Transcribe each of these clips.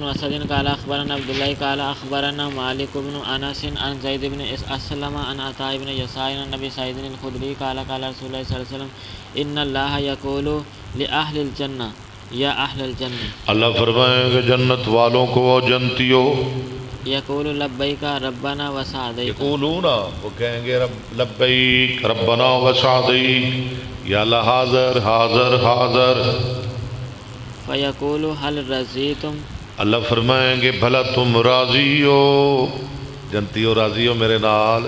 وسد قال اخبرنا عبد الله قال اخبرنا مالك بن انس عن زيد بن اسلم عن عطاء بن يسار عن ابي سعيد الخدري قال قال رسول الله صلى الله عليه وسلم ان الله يقول لاهل الجنه یا اہل الجنہ، اللہ فرمائیں کہ جنت والوں کو وہ جنتیو یقول لبیک ربنا وسعدیک، یقولون وہ کہیں گے لبیک ربنا وسعدیک، یا اللہ حاضر حاضر حاضر. فیقول هل رضیتم، اللہ فرمائیں گے بھلا تم راضی ہو، جنتیو راضی ہو میرے نال؟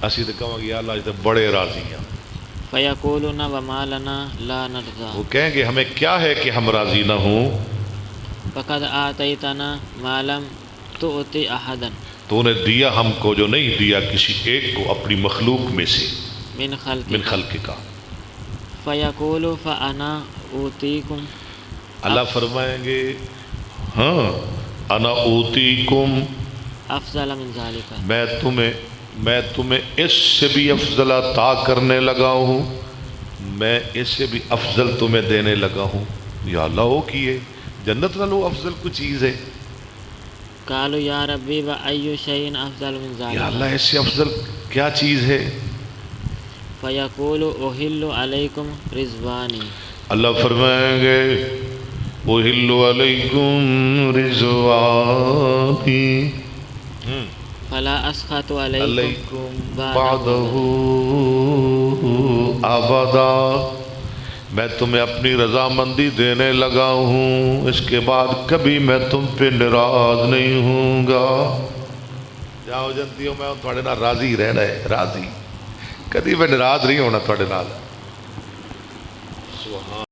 اسی تو کہوں گے یا اللہ تو بڑے راضی ہیں. فیقولون وما لنا لا نرضى، وہ کہیں گے ہمیں کیا ہے کہ ہم راضی نہ ہوں؟ فقد آتیتنا ما لم تؤت احدا، تو نے دیا ہم کو جو نہیں دیا کسی ایک کو اپنی مخلوق میں سے، من من خلقک. خلق کا. فیقول فانا اوتیکم، اللہ فرمائیں گے ہاں انا اوتیکم، افضل من ذالک، میں تمہیں اس سے بھی افضل عطا کرنے لگا ہوں، میں اس سے بھی افضل تمہیں دینے لگا ہوں. یا اللہ وہ کیے جنت والو افضل کو چیز ہے. قالوا یا ربی وای شیء افضل من یا ذالک، اللہ اس سے افضل کیا چیز ہے؟ فیقول احل علیکم رضوانی، اللہ فرمائیں گے احل علیکم رضوانی فلا اسخط علیکم علیکم بعدہ بعدہ ابدا، میں تمہیں اپنی رضامندی دینے لگا ہوں، اس کے بعد کبھی میں تم پہ ناراض نہیں ہوں گا. جاؤ جنتیوں میں تھوڑے نال راضی رہنا ہے، راضی کدی میں ناراض نہیں ہونا تھوڑے نال.